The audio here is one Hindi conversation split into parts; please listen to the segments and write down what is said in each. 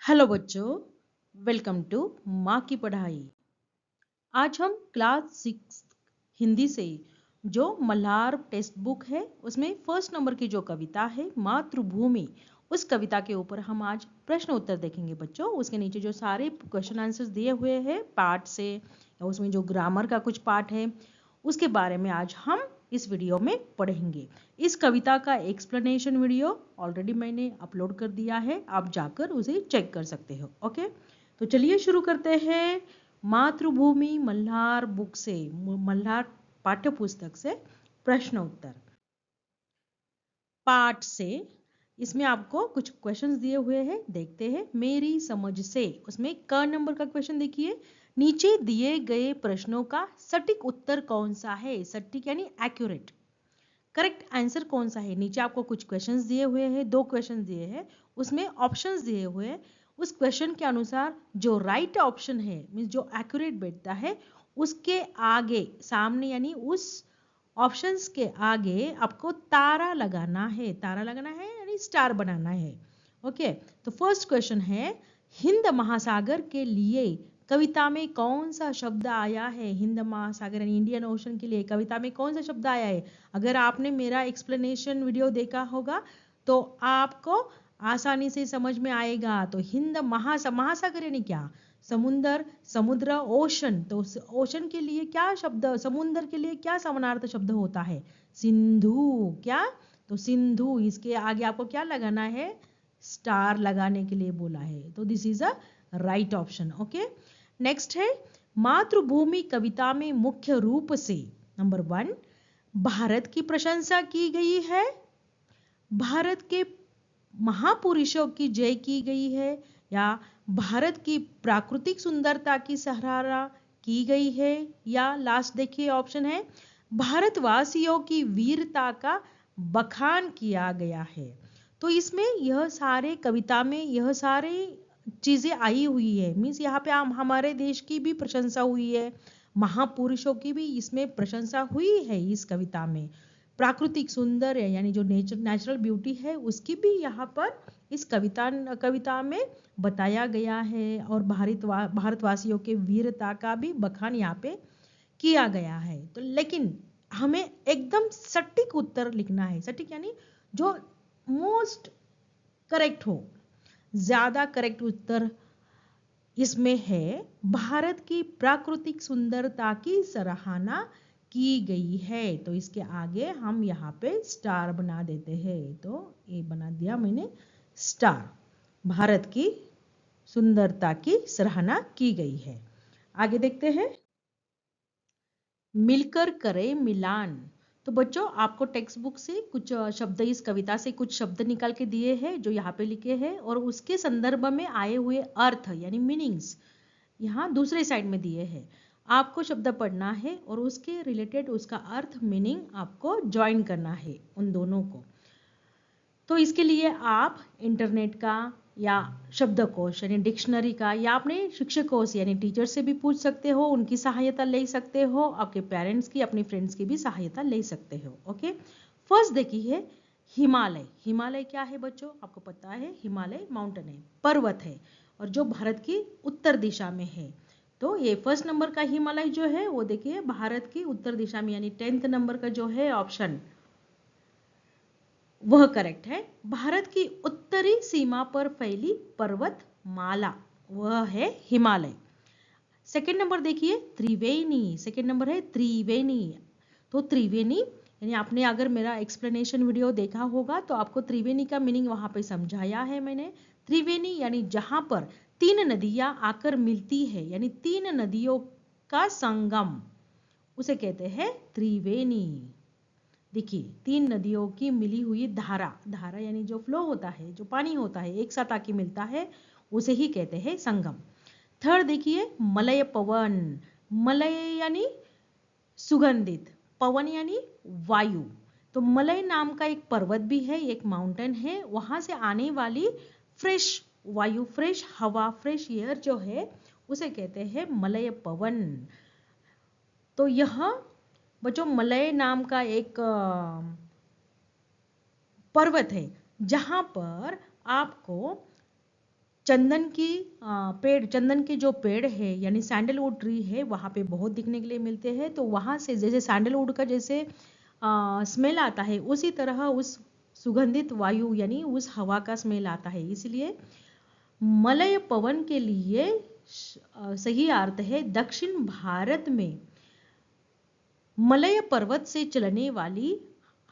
हेलो बच्चों, वेलकम टू माँ की पढ़ाई। आज हम क्लास 6 हिंदी से जो मल्हार टेक्स्ट बुक है उसमें फर्स्ट नंबर की जो कविता है मातृभूमि, उस कविता के ऊपर हम आज प्रश्न उत्तर देखेंगे बच्चों। उसके नीचे जो सारे क्वेश्चन आंसर्स दिए हुए हैं पार्ट से, उसमें जो ग्रामर का कुछ पार्ट है उसके बारे में आज हम इस वीडियो में पढ़ेंगे। इस कविता का एक्सप्लेनेशन वीडियो ऑलरेडी मैंने अपलोड कर दिया है, आप जाकर उसे चेक कर सकते हो। ओके, तो चलिए शुरू करते हैं। मातृभूमि मल्हार बुक से, मल्हार पाठ्य पुस्तक से प्रश्न उत्तर पाठ से। इसमें आपको कुछ क्वेश्चंस दिए हुए हैं, देखते हैं। मेरी समझ से, उसमें क नंबर का क्वेश्चन देखिए। नीचे दिए गए प्रश्नों का सटीक उत्तर कौन सा है? सटीक यानी एक्यूरेट, करेक्ट आंसर कौन सा है? नीचे आपको कुछ क्वेश्चंस दिए हुए हैं, 2 क्वेश्चंस दिए हैं, उसमें ऑप्शंस दिए हुए हैं। उस क्वेश्चन के अनुसार जो राइट ऑप्शन है, मींस जो एक्यूरेट बैठता है, उसके आगे सामने यानी उस ऑप्शंस के आगे आपको तारा लगाना है। तारा लगाना है यानी स्टार बनाना है। ओके, तो फर्स्ट क्वेश्चन है, हिंद महासागर के लिए कविता में कौन सा शब्द आया है? हिंद महासागर यानी इंडियन ओशन के लिए कविता में कौन सा शब्द आया है? अगर आपने मेरा एक्सप्लेनेशन वीडियो देखा होगा तो आपको आसानी से समझ में आएगा। तो हिंद महासागर यानी क्या? समुंदर, समुद्र, ओशन। तो ओशन के लिए क्या शब्द, समुंदर के लिए क्या समानार्थक शब्द होता है? सिंधु। क्या? तो सिंधु, इसके आगे आपको क्या लगाना है? स्टार लगाने के लिए बोला है। तो this is a right option. Okay, next है, मातृभूमि कविता में मुख्य रूप से नंबर 1 भारत की प्रशंसा की गई है, भारत के महापुरुषों की जय की गई है, या भारत की प्राकृतिक सुंदरता की सराहना की गई है, या लास्ट देखिए ऑप्शन है भारतवासियों की वीरता का बखान किया गया है। तो इसमें यह सारे कविता में यह सारे चीजें आई हुई है, मीन्स यहाँ पे हमारे देश की भी प्रशंसा हुई है, महापुरुषों की भी इसमें प्रशंसा हुई है। इस कविता में प्राकृतिक सुंदर है यानी जो नेचुरल ब्यूटी है उसकी भी यहाँ पर इस कविता में बताया गया है, और भारतवासियों के वीरता का भी बखान यहाँ पे किया गया है। तो लेकिन हमें एकदम सटीक उत्तर लिखना है। सटीक यानी जो मोस्ट करेक्ट हो। ज्यादा करेक्ट उत्तर इसमें है भारत की प्राकृतिक सुंदरता की सराहना की गई है। तो इसके आगे हम यहाँ पे स्टार बना देते हैं। तो ये बना दिया मैंने स्टार, भारत की सुंदरता की सराहना की गई है। आगे देखते हैं, मिलकर करे मिलान। तो बच्चों आपको टेक्स्ट बुक से कुछ शब्द, इस कविता से कुछ शब्द निकाल के दिए हैं जो यहाँ पे लिखे हैं, और उसके संदर्भ में आए हुए अर्थ यानी मीनिंग्स यहाँ दूसरे साइड में दिए हैं। आपको शब्द पढ़ना है और उसके रिलेटेड उसका अर्थ मीनिंग आपको ज्वाइन करना है उन दोनों को। तो इसके लिए आप इंटरनेट का या शब्दकोश यानी डिक्शनरी का, या अपने शिक्षकों से यानी टीचर से भी पूछ सकते हो, उनकी सहायता ले सकते हो, आपके पेरेंट्स की, अपने फ्रेंड्स की भी सहायता ले सकते हो। ओके, फर्स्ट देखिए हिमालय। हिमालय क्या है बच्चों? आपको पता है हिमालय माउंटेन है, पर्वत है, और जो भारत की उत्तर दिशा में है। तो ये फर्स्ट नंबर का हिमालय जो है वो देखिए भारत की उत्तर दिशा में, यानी 10th नंबर का जो है ऑप्शन वह करेक्ट है। भारत की उत्तरी सीमा पर फैली पर्वत माला वह है हिमालय। सेकंड नंबर देखिए त्रिवेणी। सेकंड नंबर है त्रिवेणी। तो त्रिवेणी यानी आपने अगर मेरा एक्सप्लेनेशन वीडियो देखा होगा तो आपको त्रिवेणी का मीनिंग वहां पे समझाया है मैंने। त्रिवेणी यानी जहां पर 3 नदियां आकर मिलती है, यानी 3 नदियों का संगम, उसे कहते हैं त्रिवेणी। देखिए 3 नदियों की मिली हुई धारा, धारा यानी जो फ्लो होता है, जो पानी होता है एक साथ आके मिलता है, उसे ही कहते हैं संगम। थर्ड देखिए मलय पवन। मलय यानी सुगंधित, पवन यानी वायु। तो मलय नाम का एक पर्वत भी है, एक माउंटेन है, वहां से आने वाली फ्रेश वायु, फ्रेश हवा, फ्रेश एयर जो है उसे कहते हैं मलय पवन। तो यह बच्चों मलय नाम का एक पर्वत है जहां पर आपको चंदन की पेड़, चंदन के जो पेड़ है यानी सैंडलवुड ट्री है वहाँ पे बहुत दिखने के लिए मिलते हैं। तो वहाँ से जैसे सैंडलवुड का जैसे स्मेल आता है उसी तरह उस सुगंधित वायु यानी उस हवा का स्मेल आता है। इसलिए मलय पवन के लिए सही अर्थ है दक्षिण भारत में मलय पर्वत से चलने वाली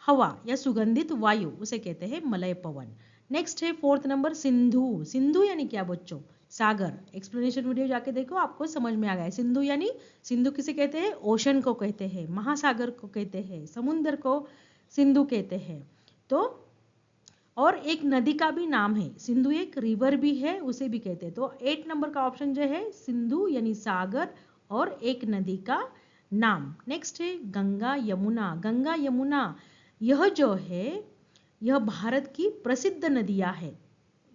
हवा या सुगंधित वायु, उसे कहते हैं मलय पवन। नेक्स्ट है 4th नंबर सिंधु। सिंधु यानी क्या बच्चों? सागर। एक्सप्लेनेशन वीडियो जाके देखो, आपको समझ में आ गया है। सिंधु यानी, सिंधु किसे कहते हैं? ओशन को कहते हैं, महासागर को कहते हैं, समुद्र को सिंधु कहते हैं। तो और एक नदी का भी नाम है, सिंधु एक रिवर भी है, उसे भी कहते हैं। तो 8 नंबर का ऑप्शन जो है सिंधु यानी सागर और एक नदी का नाम। नेक्स्ट है गंगा यमुना। गंगा यमुना यह जो है यह भारत की प्रसिद्ध नदियां है,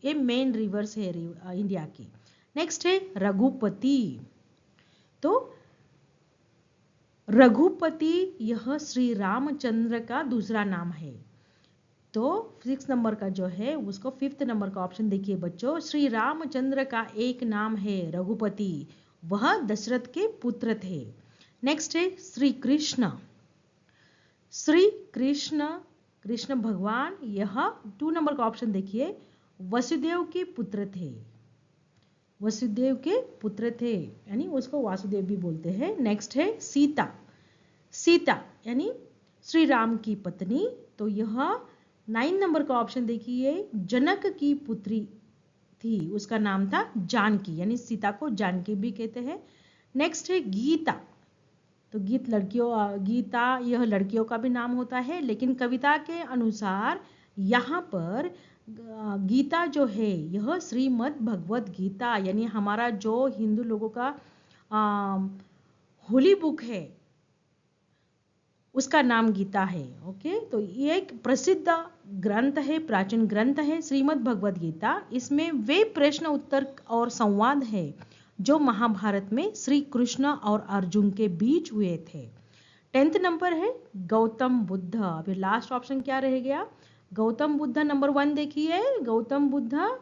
ये मेन रिवर्स है इंडिया की। नेक्स्ट है रघुपति। तो रघुपति यह श्री रामचंद्र का दूसरा नाम है। तो 6 नंबर का जो है उसको 5th नंबर का ऑप्शन देखिए बच्चों, श्री रामचंद्र का एक नाम है रघुपति, वह दशरथ के पुत्र थे। नेक्स्ट है श्री कृष्ण। श्री कृष्ण, कृष्ण भगवान, यह 2 नंबर का ऑप्शन देखिए, वसुदेव के पुत्र थे, वसुदेव के पुत्र थे यानी उसको वासुदेव भी बोलते हैं। नेक्स्ट है सीता। सीता यानी श्री राम की पत्नी, तो यह 9 नंबर का ऑप्शन देखिए, जनक की पुत्री थी, उसका नाम था जानकी, यानी सीता को जानकी भी कहते हैं। नेक्स्ट है गीता। तो गीता यह लड़कियों का भी नाम होता है, लेकिन कविता के अनुसार यहाँ पर गीता जो है यह श्रीमद् भगवत गीता यानी हमारा जो हिंदू लोगों का होली बुक है उसका नाम गीता है। ओके, तो ये एक प्रसिद्ध ग्रंथ है, प्राचीन ग्रंथ है श्रीमद् भगवत गीता। इसमें वे प्रश्न उत्तर और संवाद है जो महाभारत में श्री कृष्ण और अर्जुन के बीच हुए थे। 10th नंबर है गौतम बुद्ध। अभी लास्ट ऑप्शन क्या रह गया? गौतम बुद्ध नंबर 1 देखिए, गौतम बुद्ध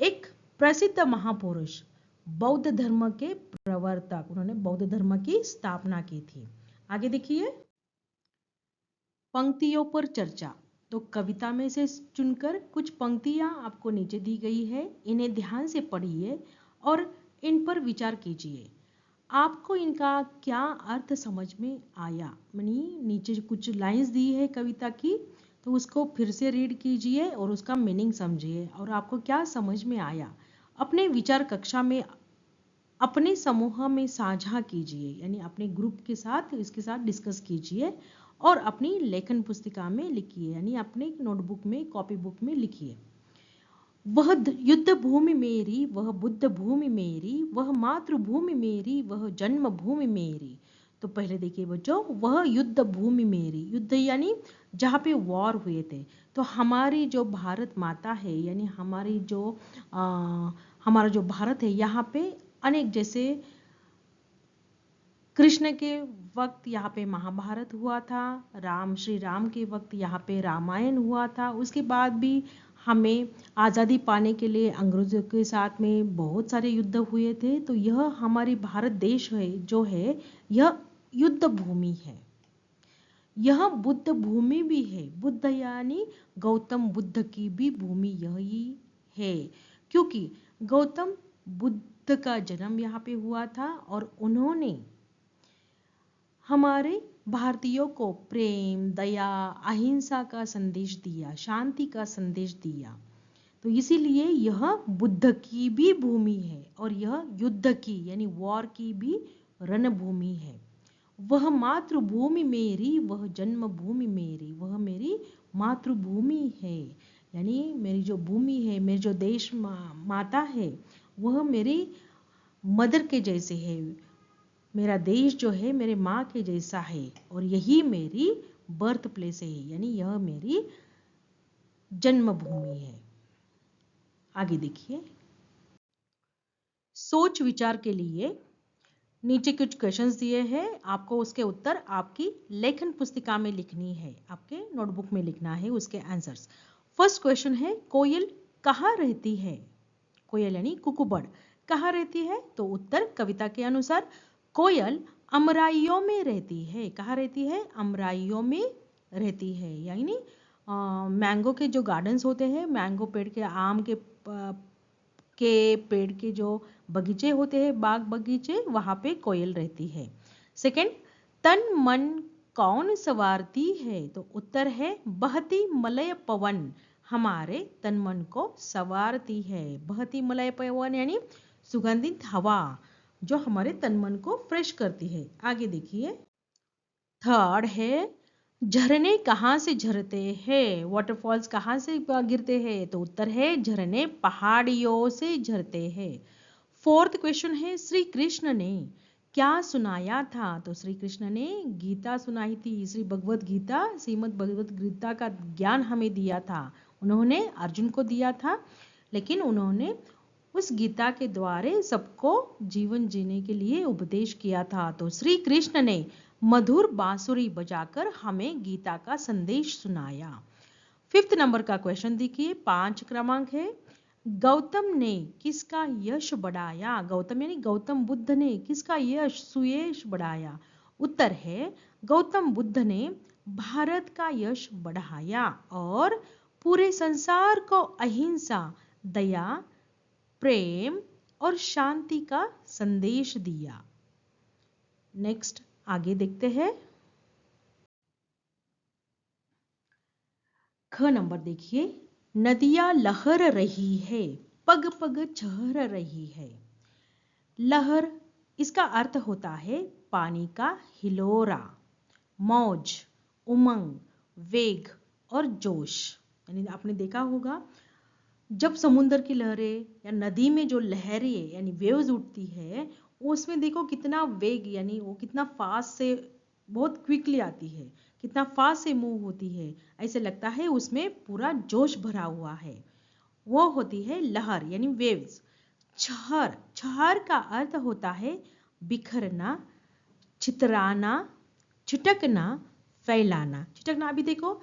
एक प्रसिद्ध महापुरुष, बौद्ध धर्म के प्रवर्तक, उन्होंने बौद्ध धर्म की स्थापना की थी। आगे देखिए पंक्तियों पर चर्चा। तो कविता में से चुनकर कुछ पंक्तियां आपको नीचे दी गई है, इन्हें ध्यान से पढ़िए और इन पर विचार कीजिए। आपको इनका क्या अर्थ समझ में आया? यानी नीचे कुछ लाइंस दी है कविता की, तो उसको फिर से रीड कीजिए और उसका मीनिंग समझिए और आपको क्या समझ में आया अपने विचार कक्षा में, अपने समूह में साझा कीजिए, यानी अपने ग्रुप के साथ इसके साथ डिस्कस कीजिए और अपनी लेखन पुस्तिका में लिखिए, यानी अपने नोटबुक में, कॉपी बुक में लिखिए। वह युद्ध भूमि मेरी, वह बुद्ध भूमि मेरी, वह मातृभूमि मेरी, वह जन्म भूमि मेरी। तो पहले देखिए बच्चों, वह युद्ध भूमि मेरी, युद्ध यानी जहाँ पे वॉर हुए थे। तो हमारी जो भारत माता है यानी हमारा जो भारत है, यहाँ पे अनेक, जैसे कृष्ण के वक्त यहाँ पे महाभारत हुआ था, श्री राम के वक्त यहाँ पे रामायण हुआ था। उसके बाद भी हमें आज़ादी पाने के लिए अंग्रेजों के साथ में बहुत सारे युद्ध हुए थे। तो यह हमारी भारत देश है जो है, यह युद्ध भूमि है, यह बुद्ध भूमि भी है। बुद्ध यानी गौतम बुद्ध की भी भूमि यही है, क्योंकि गौतम बुद्ध का जन्म यहाँ पे हुआ था और उन्होंने हमारे भारतीयों को प्रेम, दया, अहिंसा का संदेश दिया, शांति का संदेश दिया। तो इसीलिए यह बुद्ध की भी भूमि है और यह युद्ध की यानी वॉर की भी रणभूमि है। वह मातृभूमि मेरी, वह जन्मभूमि मेरी, वह मेरी मातृभूमि है, यानी मेरी जो भूमि है, मेरी जो देश माता है, वह मेरी मदर के जैसे है। मेरा देश जो है मेरे माँ के जैसा है और यही मेरी बर्थ प्लेस है, यानी यह मेरी जन्मभूमि है। आगे देखिए, सोच विचार के लिए नीचे कुछ क्वेश्चंस दिए हैं, आपको उसके उत्तर आपकी लेखन पुस्तिका में लिखनी है, आपके नोटबुक में लिखना है उसके आंसर्स। फर्स्ट क्वेश्चन है, कोयल कहाँ रहती है? कोयल यानी कुकुबड़ कहाँ रहती है? तो उत्तर कविता के अनुसार कोयल अमराइयों में रहती है। कहाँ रहती है? अमराइयों में रहती है। यानी मैंगो के जो गार्डन्स होते हैं, मैंगो पेड़ के, आम के पेड़ के जो बगीचे होते हैं, बाग बगीचे, वहां पे कोयल रहती है। सेकंड, तन मन कौन संवारती है? तो उत्तर है बहती मलय पवन हमारे तन मन को संवारती है। बहती मलय पवन यानी सुगंधित हवा जो हमारे तन मन को फ्रेश करती है। आगे देखिए, थर्ड है झरने कहाँ से झरते हैं? वाटरफॉल्स कहाँ से गिरते हैं? तो उत्तर है झरने पहाड़ियों से झरते हैं। फोर्थ क्वेश्चन है श्री कृष्ण ने क्या सुनाया था? तो श्री कृष्ण ने गीता सुनाई थी। श्री भगवत गीता, श्रीमद् भगवत गीता का ज्ञान हमें दिया था। उन्होंने अर्जुन को दिया था, लेकिन उन्होंने उस गीता के द्वारा सबको जीवन जीने के लिए उपदेश किया था। तो श्री कृष्ण ने मधुर बांसुरी बजाकर हमें गीता का संदेश सुनाया। फिफ्थ नंबर का क्वेश्चन देखिए, 5 क्रमांक है। गौतम ने किसका यश बढ़ाया? गौतम यानी गौतम बुद्ध ने किसका यश, सुयश बढ़ाया? उत्तर है गौतम बुद्ध ने भारत का यश बढ़ाया और पूरे संसार को अहिंसा, दया, प्रेम और शांति का संदेश दिया। नेक्स्ट आगे देखते हैं। ख नंबर देखिए, नदियां लहर रही है, पग पग चहर रही है। लहर, इसका अर्थ होता है पानी का हिलोरा, मौज, उमंग, वेग और जोश। यानी आपने देखा होगा जब समुद्र की लहरें या नदी में जो लहरें यानी वेव्स उठती है, उसमें देखो कितना वेग, यानी वो कितना फास्ट से, बहुत क्विकली आती है, कितना फास्ट से मूव होती है। ऐसे लगता है उसमें पूरा जोश भरा हुआ है। वो होती है लहर यानी वेव्स। छहर, छहर का अर्थ होता है बिखरना, छितराना, छिटकना, फैलाना। छिटकना, अभी देखो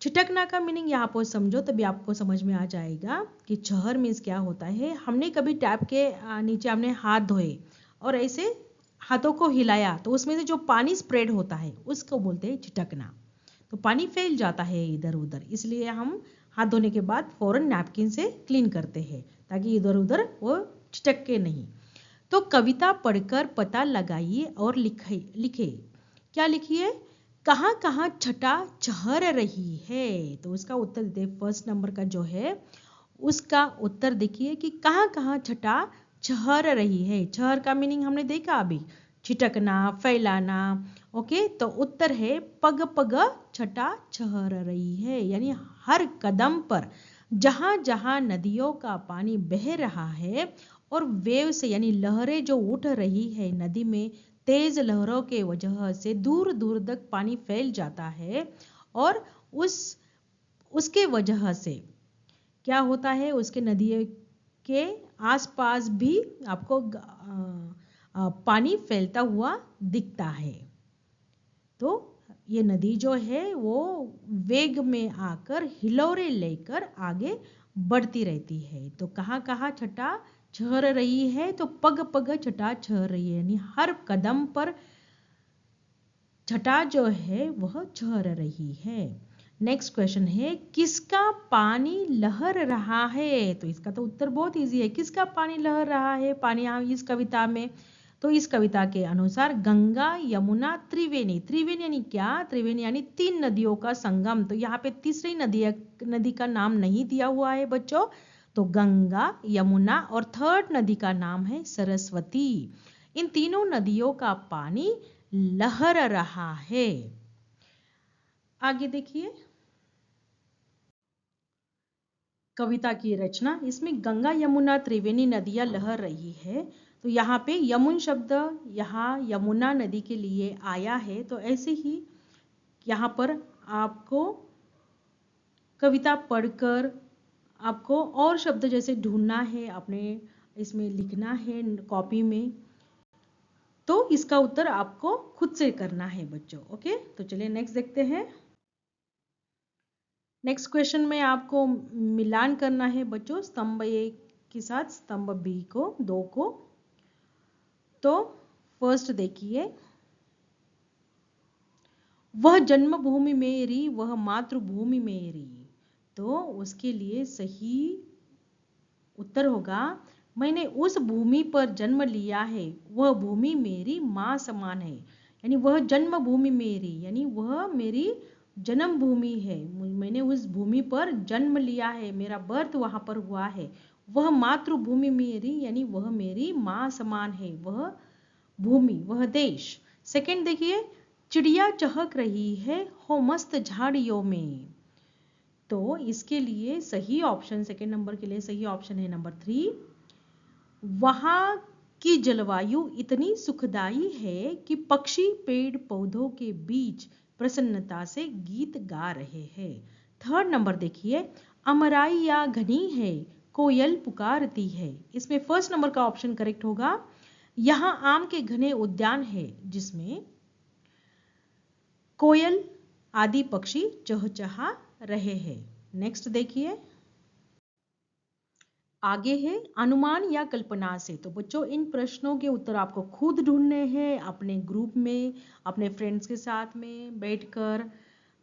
छिटकना का मीनिंग यहाँ पर समझो तभी आपको समझ में आ जाएगा कि छहर मीन्स क्या होता है। हमने कभी टैप के नीचे हमने हाथ धोए और ऐसे हाथों को हिलाया तो उसमें से जो पानी स्प्रेड होता है उसको बोलते हैं छिटकना। तो पानी फैल जाता है इधर उधर, इसलिए हम हाथ धोने के बाद फौरन नैपकिन से क्लीन करते हैं ताकि इधर उधर वो छिटके नहीं। तो कविता पढ़कर पता लगाइए और लिखे। क्या लिखिए? कहाँ कहाँ छटा चहर रही है? तो उसका उत्तर देते हैं। फर्स्ट नंबर का जो है उसका उत्तर देखिए कि कहाँ कहाँ छटा चहर रही है। चहर का मीनिंग हमने देखा अभी, छिटकना, फैलाना। ओके, तो उत्तर है पग पग छटा चहर रही है, यानी हर कदम पर जहां जहां नदियों का पानी बह रहा है और वेव से यानी लहरें जो उठ रही है नदी में, तेज लहरों के वजह से दूर दूर तक पानी फैल जाता है और उसके वजह से क्या होता है, उसके नदी के आसपास भी आपको पानी फैलता हुआ दिखता है। तो ये नदी जो है वो वेग में आकर हिलोरे लेकर आगे बढ़ती रहती है। तो कहाँ कहाँ छटा चहर रही है? तो पग पग छटा चहर रही है, यानी हर कदम पर छटा जो है वह चहर रही है। नेक्स्ट क्वेश्चन है, किसका पानी लहर रहा है? तो इसका तो उत्तर बहुत इजी है। किसका पानी लहर रहा है? पानी यहाँ इस कविता में, तो इस कविता के अनुसार गंगा, यमुना, त्रिवेणी। त्रिवेणी यानी क्या? त्रिवेणी यानी 3 नदियों का संगम। तो यहाँ पे तीसरी नदी का नाम नहीं दिया हुआ है बच्चों। तो गंगा, यमुना और थर्ड नदी का नाम है सरस्वती। इन तीनों नदियों का पानी लहर रहा है। आगे देखिए कविता की रचना, इसमें गंगा, यमुना, त्रिवेणी नदियां लहर रही है। तो यहाँ पे यमुन शब्द यहाँ यमुना नदी के लिए आया है। तो ऐसे ही यहाँ पर आपको कविता पढ़कर आपको और शब्द जैसे ढूंढना है, अपने इसमें लिखना है कॉपी में। तो इसका उत्तर आपको खुद से करना है बच्चों। ओके, तो चलिए नेक्स्ट देखते हैं। नेक्स्ट क्वेश्चन में आपको मिलान करना है बच्चों। स्तंभ 1 के साथ स्तंभ बी को 2 को। तो फर्स्ट देखिए, वह जन्मभूमि मेरी, वह मातृभूमि मेरी। तो उसके लिए सही उत्तर होगा, मैंने उस भूमि पर जन्म लिया है, वह भूमि मेरी माँ समान है। यानी वह जन्मभूमि मेरी, यानी वह मेरी जन्मभूमि है, मैंने उस भूमि पर जन्म लिया है, मेरा बर्थ वहां पर हुआ है। वह मातृभूमि मेरी, यानी वह मेरी माँ समान है, वह भूमि, वह देश। सेकंड देखिए, चिड़िया चहक रही है हो मस्त झाड़ियों में। तो इसके लिए सही ऑप्शन, सेकंड नंबर के लिए सही ऑप्शन है नंबर 3। वहां की जलवायु इतनी सुखदाई है कि पक्षी पेड़ पौधों के बीच प्रसन्नता से गीत गा रहे हैं। थर्ड नंबर देखिए, अमराइया घनी है, कोयल पुकारती है। इसमें फर्स्ट नंबर का ऑप्शन करेक्ट होगा। यहाँ आम के घने उद्यान है जिसमें कोयल आदि पक्षी चहचहा रहे हैं। नेक्स्ट देखिए, आगे है अनुमान या कल्पना से। तो बच्चों इन प्रश्नों के उत्तर आपको खुद ढूंढने हैं अपने ग्रुप में, अपने फ्रेंड्स के साथ में बैठकर।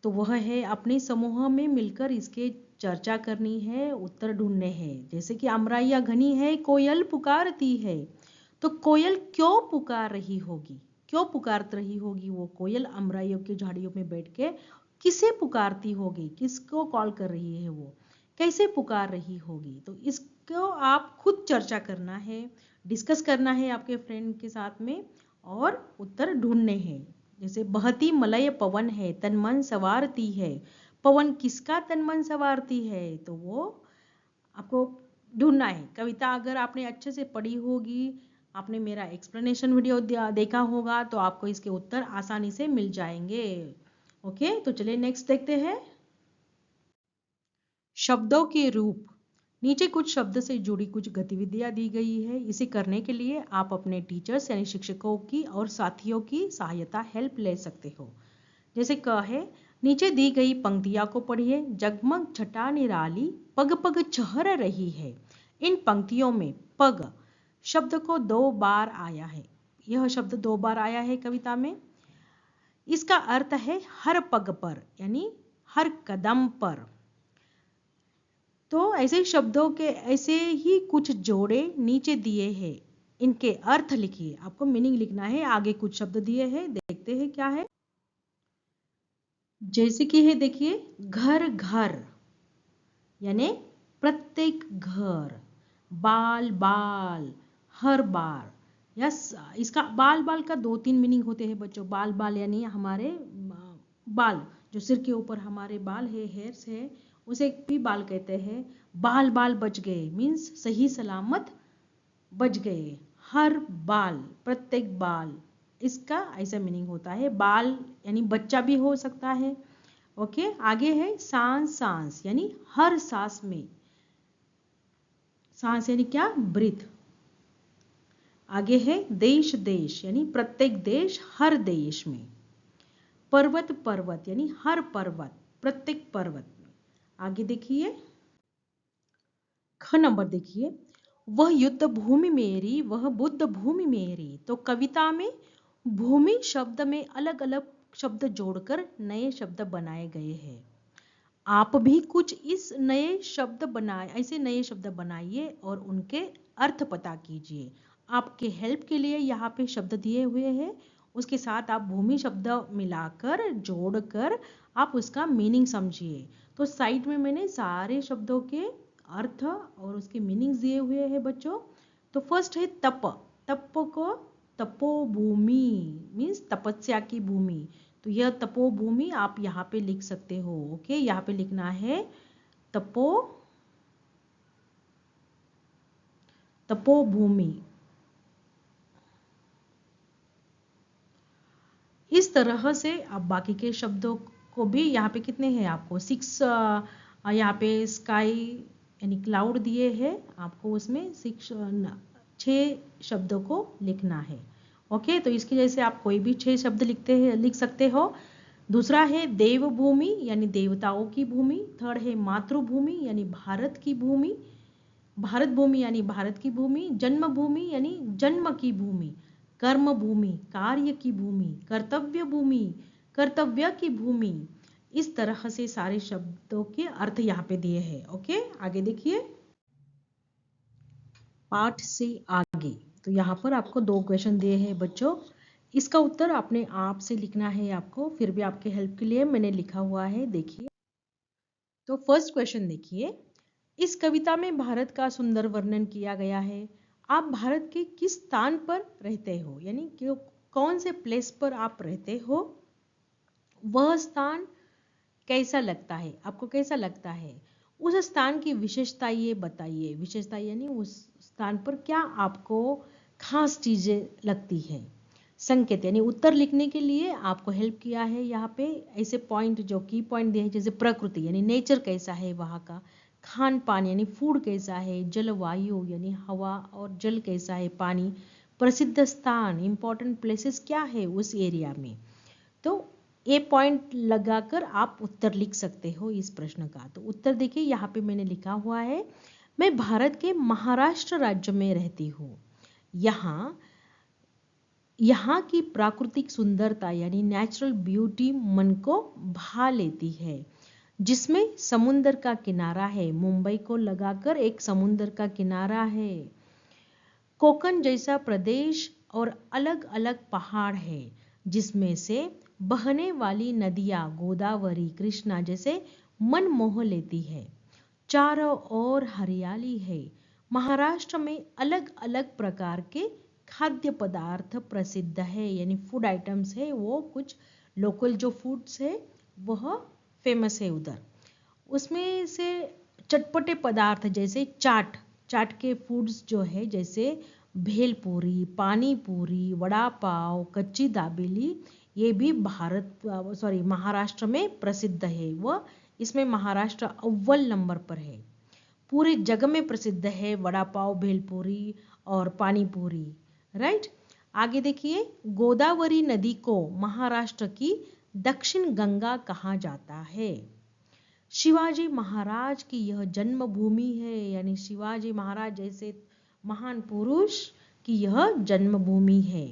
तो वह है अपने समूह में मिलकर इसके चर्चा करनी है, उत्तर ढूंढने हैं। जैसे कि अमराइया घनी है, कोयल पुकारती है। तो कोयल क्यों पुकार रही होगी, क्यों पुकार रही होगी वो कोयल अमराइयों की झाड़ियों में बैठ के? किसे पुकारती होगी, किसको कॉल कर रही है वो, कैसे पुकार रही होगी? तो इसको आप खुद चर्चा करना है, डिस्कस करना है आपके फ्रेंड के साथ में और उत्तर ढूंढने हैं। जैसे बहती मलय पवन है, तन मन सवारती है। पवन किसका तन मन सवारती है? तो वो आपको ढूंढना है। कविता अगर आपने अच्छे से पढ़ी होगी, आपने मेरा एक्सप्लेनेशन वीडियो देखा होगा, तो आपको इसके उत्तर आसानी से मिल जाएंगे। ओके, तो चलिए नेक्स्ट देखते हैं। शब्दों के रूप। नीचे कुछ शब्द से जुड़ी कुछ गतिविधियां दी गई है। इसे करने के लिए आप अपने टीचर्स यानी शिक्षकों की और साथियों की सहायता, हेल्प ले सकते हो। जैसे क है, नीचे दी गई पंक्तियां को पढ़िए। जगमग छटा निराली, पग पग चहर रही है। इन पंक्तियों में पग शब्द को 2 बार आया है। यह शब्द 2 बार आया है कविता में। इसका अर्थ है हर पग पर, यानी हर कदम पर। तो ऐसे शब्दों के ऐसे ही कुछ जोड़े नीचे दिए हैं, इनके अर्थ लिखिए। आपको मीनिंग लिखना है। आगे कुछ शब्द दिए हैं, देखते हैं क्या है। जैसे कि है देखिए, घर घर यानी प्रत्येक घर। बाल बाल, हर बार। यस, इसका बाल बाल का 2-3 मीनिंग होते हैं बच्चों। बाल बाल यानी हमारे बाल, जो सिर के ऊपर हमारे बाल है, हेयर्स है, उसे भी बाल कहते हैं। बाल बाल बच गए मीन्स सही सलामत बच गए। हर बाल, प्रत्येक बाल, इसका ऐसा मीनिंग होता है। बाल यानी बच्चा भी हो सकता है। ओके, आगे है सांस सांस, यानी हर सांस में। सांस यानी क्या? ब्रीथ। आगे है देश देश, यानी प्रत्येक देश, हर देश में। पर्वत पर्वत यानी हर पर्वत, प्रत्येक पर्वत में। आगे देखिए, ख नंबर देखिए, वह युद्ध भूमि मेरी, वह बुद्ध भूमि मेरी। तो कविता में भूमि शब्द में अलग अलग शब्द जोड़कर नए शब्द बनाए गए हैं। आप भी कुछ इस नए शब्द बनाए, ऐसे नए शब्द बनाइए और उनके अर्थ पता कीजिए। आपके हेल्प के लिए यहाँ पे शब्द दिए हुए हैं, उसके साथ आप भूमि शब्द मिलाकर, जोड़कर आप उसका मीनिंग समझिए। तो साइड में मैंने सारे शब्दों के अर्थ और उसके मीनिंग्स दिए हुए हैं बच्चों। तो फर्स्ट है तप। तप को तपोभूमि मीन्स तपस्या की भूमि। तो यह तपोभूमि आप यहाँ पे लिख सकते हो। ओके, यहाँ पे लिखना है तपोभूमि। इस तरह से आप बाकी के शब्दों को भी, यहाँ पे कितने हैं आपको 6, यहाँ पे स्काई यानी क्लाउड दिए हैं, आपको उसमें 6 शब्दों को लिखना है। ओके, तो इसकी वजह से आप कोई भी 6 शब्द लिख सकते हो। दूसरा है देवभूमि यानी देवताओं की भूमि। थर्ड है मातृभूमि यानी भारत की भूमि। भारत भूमि यानी भारत की भूमि, जन्मभूमि यानी जन्म की भूमि, कर्म भूमि कार्य की भूमि, कर्तव्य भूमि कर्तव्य की भूमि। इस तरह से सारे शब्दों के अर्थ यहाँ पे दिए हैं। ओके, आगे देखिए पाठ से आगे। तो यहाँ पर आपको 2 क्वेश्चन दिए हैं बच्चों, इसका उत्तर अपने आप से लिखना है आपको, फिर भी आपके हेल्प के लिए मैंने लिखा हुआ है, देखिए। तो फर्स्ट क्वेश्चन देखिए, इस कविता में भारत का सुंदर वर्णन किया गया है। आप भारत के किस स्थान पर रहते हो, यानी कि कौन से प्लेस पर आप रहते हो, वह स्थान कैसा लगता है, आपको कैसा लगता है, उस स्थान की विशेषता ये बताइए। विशेषता यानी उस स्थान पर क्या आपको खास चीजें लगती है। संकेत यानी उत्तर लिखने के लिए आपको हेल्प किया है यहाँ पे ऐसे पॉइंट जो की पॉइंट दिए हैं, जैसे प्रकृति यानी नेचर कैसा है वहाँ का, खान पान यानी फूड कैसा है, जलवायु यानी हवा और जल कैसा है, पानी, प्रसिद्ध स्थान इंपॉर्टेंट प्लेसेस क्या है उस एरिया में। तो ये पॉइंट लगाकर आप उत्तर लिख सकते हो इस प्रश्न का। तो उत्तर देखिए यहाँ पे मैंने लिखा हुआ है, मैं भारत के महाराष्ट्र राज्य में रहती हूँ। यहाँ की प्राकृतिक सुंदरता यानी नेचुरल ब्यूटी मन को भा लेती है, जिसमें समुंदर का किनारा है, मुंबई को लगाकर एक समुंदर का किनारा है, कोकण जैसा प्रदेश और अलग अलग पहाड़ है, जिसमें से बहने वाली नदियां गोदावरी कृष्णा जैसे मन मोह लेती है, चारों ओर हरियाली है। महाराष्ट्र में अलग अलग प्रकार के खाद्य पदार्थ प्रसिद्ध है, यानी फूड आइटम्स है, वो कुछ लोकल जो फूड्स है वह फेमस है उधर। उसमें से चटपटे पदार्थ जैसे चाट, चाट के फूड्स जो है जैसे भेलपूरी, पानी पूरी, वड़ा पाव, कच्ची दाबेली, ये भी महाराष्ट्र में प्रसिद्ध है। वह इसमें महाराष्ट्र अव्वल नंबर पर है, पूरे जग में प्रसिद्ध है वड़ा पाव, भेलपूरी और पानी पूरी, राइट। आगे देखिए, गोदावरी नदी को महाराष्ट्र की दक्षिण गंगा कहा जाता है। शिवाजी महाराज की यह जन्मभूमि है, यानी शिवाजी महाराज जैसे महान पुरुष की यह जन्मभूमि है।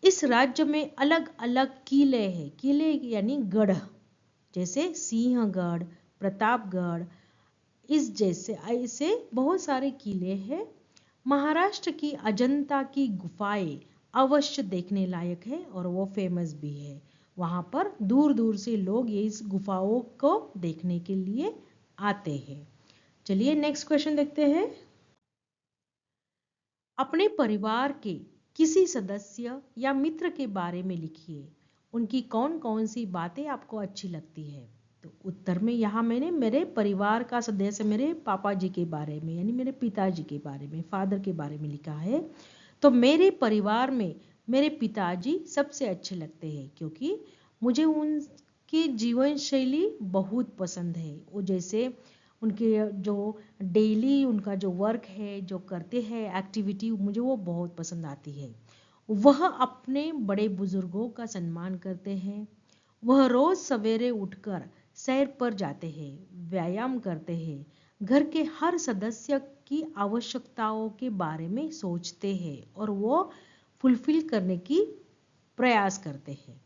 इस राज्य में अलग अलग किले हैं, किले यानी गढ़, जैसे सिंहगढ़, प्रतापगढ़, इस जैसे ऐसे बहुत सारे किले हैं। महाराष्ट्र की अजंता की गुफाएं अवश्य देखने लायक है और वो फेमस भी है। वहां पर दूर दूर से लोग ये इस गुफाओं को देखने के लिए आते हैं। चलिए नेक्स्ट क्वेश्चन देखते हैं। अपने परिवार के किसी सदस्य या मित्र के बारे में लिखिए, उनकी कौन कौन सी बातें आपको अच्छी लगती है। तो उत्तर में यहाँ मैंने मेरे परिवार का सदस्य मेरे पापा जी के बारे में यानी मेरे पिताजी के बारे में, फादर के बारे में लिखा है। तो मेरे परिवार में मेरे पिताजी सबसे अच्छे लगते हैं, क्योंकि मुझे उनकी जीवन शैली बहुत पसंद है। वो जैसे उनके जो डेली उनका जो वर्क है, जो करते हैं एक्टिविटी, मुझे वो बहुत पसंद आती है। वह अपने बड़े बुजुर्गों का सम्मान करते हैं। वह रोज सवेरे उठकर सैर पर जाते हैं, व्यायाम करते हैं, घर के हर सदस्य की आवश्यकताओं के बारे में सोचते हैं और वो फुलफिल करने की प्रयास करते हैं।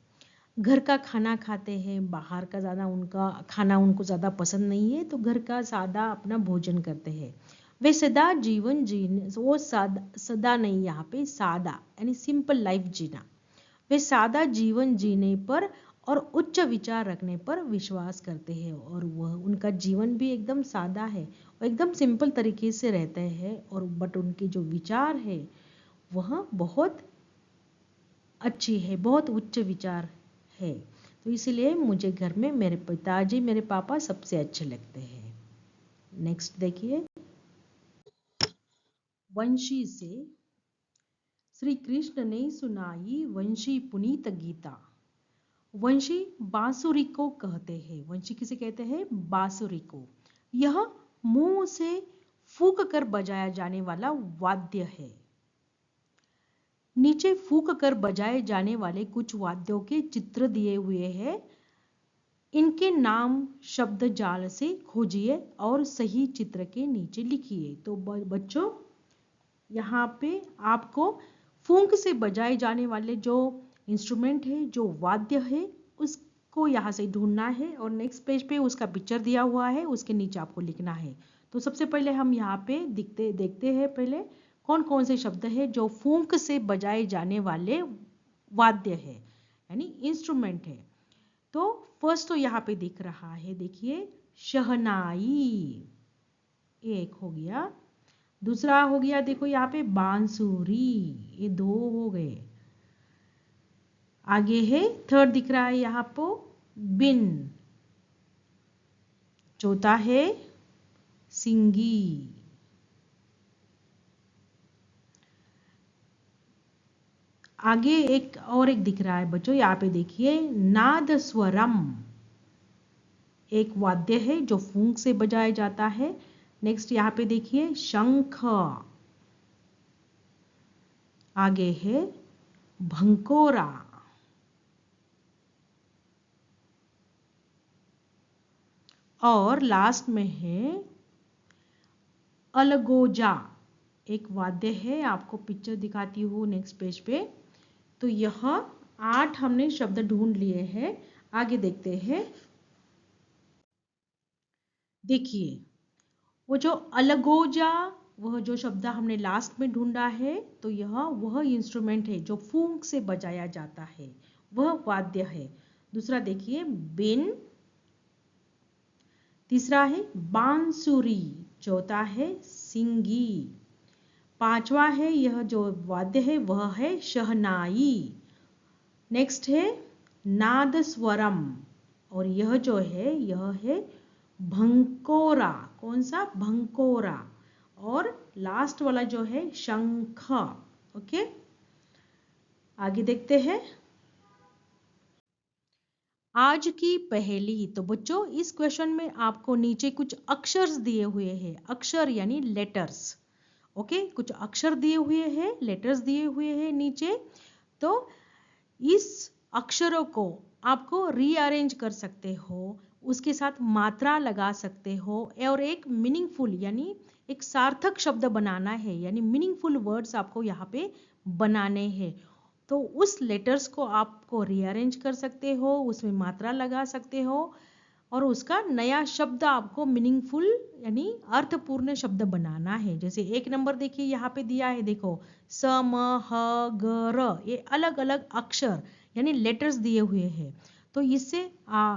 घर का खाना खाते हैं, बाहर का ज़्यादा उनका खाना उनको ज़्यादा पसंद नहीं है, तो घर का सादा अपना भोजन करते हैं। वे सदा जीवन जीने, वो सदा नहीं, यहाँ पे सादा यानी सिंपल लाइफ जीना। वे सादा जीवन जीने पर और उच्च विचार रखने पर विश्वास करते हैं, और वह उनका जीवन भी एकदम सादा है, वो एकदम सिंपल तरीके से रहते हैं, और बट उनके जो विचार है वह बहुत अच्छी है, बहुत उच्च विचार है। तो इसीलिए मुझे घर में मेरे पिताजी, मेरे पापा सबसे अच्छे लगते हैं। नेक्स्ट देखिए, वंशी से श्री कृष्ण ने सुनाई वंशी पुनीत गीता। वंशी बांसुरी को कहते हैं। वंशी किसे कहते हैं? बांसुरी को। यह मुंह से फूंक कर बजाया जाने वाला वाद्य है। नीचे फूंक कर बजाए जाने वाले कुछ वाद्यों के चित्र दिए हुए हैं। इनके नाम शब्द जाल से खोजिए और सही चित्र के नीचे लिखिए। तो बच्चों यहाँ पे आपको फूंक से बजाए जाने वाले जो इंस्ट्रूमेंट है, जो वाद्य है, उसको यहाँ से ढूंढना है और नेक्स्ट पेज पे उसका पिक्चर दिया हुआ है, उसके नीचे आपको लिखना है। तो सबसे पहले हम यहाँ पे देखते हैं पहले कौन कौन से शब्द है जो फूंक से बजाए जाने वाले वाद्य है यानी इंस्ट्रूमेंट है। तो फर्स्ट तो यहाँ पे दिख रहा है, देखिए शहनाई, एक हो गया। दूसरा हो गया देखो यहाँ पे बांसुरी, ये दो हो गए। आगे है थर्ड दिख रहा है यहाँ पे बिन। चौथा है सिंगी। आगे एक दिख रहा है बच्चों, यहाँ पे देखिए नादस्वरम, एक वाद्य है जो फूंक से बजाया जाता है। नेक्स्ट यहाँ पे देखिए शंख। आगे है भंकोरा। और लास्ट में है अलगोजा, एक वाद्य है, आपको पिक्चर दिखाती हूँ नेक्स्ट पेज पे। तो यह 8 हमने शब्द ढूंढ लिए हैं। आगे देखते हैं। देखिए वो जो अलगोजा, वह जो शब्द हमने लास्ट में ढूंढा है, तो यह वह इंस्ट्रूमेंट है जो फूंक से बजाया जाता है, वह वाद्य है। दूसरा देखिए बिन। तीसरा है बांसुरी। चौथा है सिंगी। पांचवा है यह जो वाद्य है वह है शहनाई। नेक्स्ट है नादस्वरम, और यह जो है यह है भंकोरा। कौन सा? भंकोरा। और लास्ट वाला जो है शंख। ओके, आगे देखते हैं। आज की पहेली। तो बच्चों इस क्वेश्चन में आपको नीचे कुछ अक्षर दिए हुए हैं, अक्षर यानी लेटर्स। ओके, कुछ अक्षर दिए हुए हैं, लेटर्स दिए हुए हैं नीचे। तो इस अक्षरों को आपको रीअरेंज कर सकते हो, उसके साथ मात्रा लगा सकते हो और एक मीनिंगफुल यानी एक सार्थक शब्द बनाना है, यानी मीनिंगफुल वर्ड्स आपको यहाँ पे बनाने हैं। तो उस लेटर्स को आपको रीअरेंज कर सकते हो, उसमें मात्रा लगा सकते हो और उसका नया शब्द आपको मीनिंगफुल यानी अर्थपूर्ण शब्द बनाना है। जैसे एक नंबर देखिए यहाँ पे दिया है, देखो स म ह ग र, ये अलग अलग अक्षर यानी लेटर्स दिए हुए हैं। तो इससे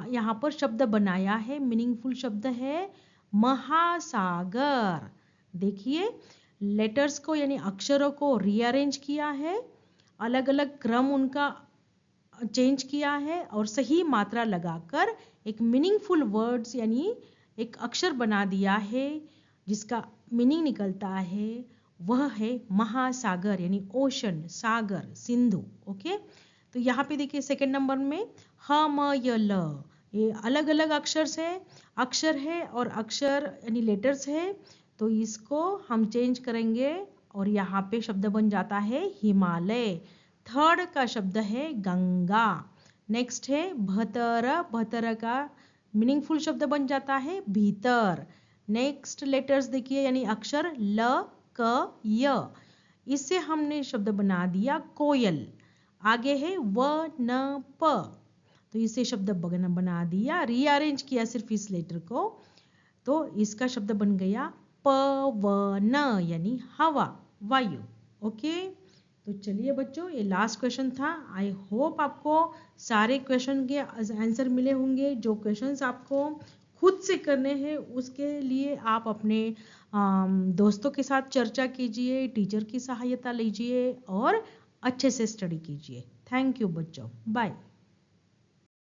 यहाँ पर शब्द बनाया है, मीनिंगफुल शब्द है महासागर। देखिए लेटर्स को यानी अक्षरों को रीअरेंज किया है, अलग अलग क्रम उनका चेंज किया है और सही मात्रा लगाकर एक मीनिंगफुल वर्ड्स यानी एक अक्षर बना दिया है जिसका मीनिंग निकलता है, वह है महासागर यानी ओशन, सागर, सिंधु। ओके, तो यहाँ पे देखिए सेकंड नंबर में ह म य ल, ये अलग अलग अक्षर है और अक्षर यानी लेटर्स है। तो इसको हम चेंज करेंगे और यहाँ पे शब्द बन जाता है हिमालय। थर्ड का शब्द है गंगा। नेक्स्ट है भतर, भतर का मीनिंगफुल शब्द बन जाता है भीतर। नेक्स्ट लेटर्स देखिए यानी अक्षर ल क य, इससे हमने शब्द बना दिया कोयल। आगे है व न प, तो इससे शब्द बना दिया, रीअरेंज किया सिर्फ इस लेटर को, तो इसका शब्द बन गया पवन यानी हवा, वायु। ओके, तो चलिए बच्चों ये लास्ट क्वेश्चन था। आई होप आपको सारे क्वेश्चन के आंसर मिले होंगे। जो क्वेश्चंस आपको खुद से करने हैं उसके लिए आप अपने दोस्तों के साथ चर्चा कीजिए, टीचर की सहायता लीजिए और अच्छे से स्टडी कीजिए। थैंक यू बच्चों, बाय।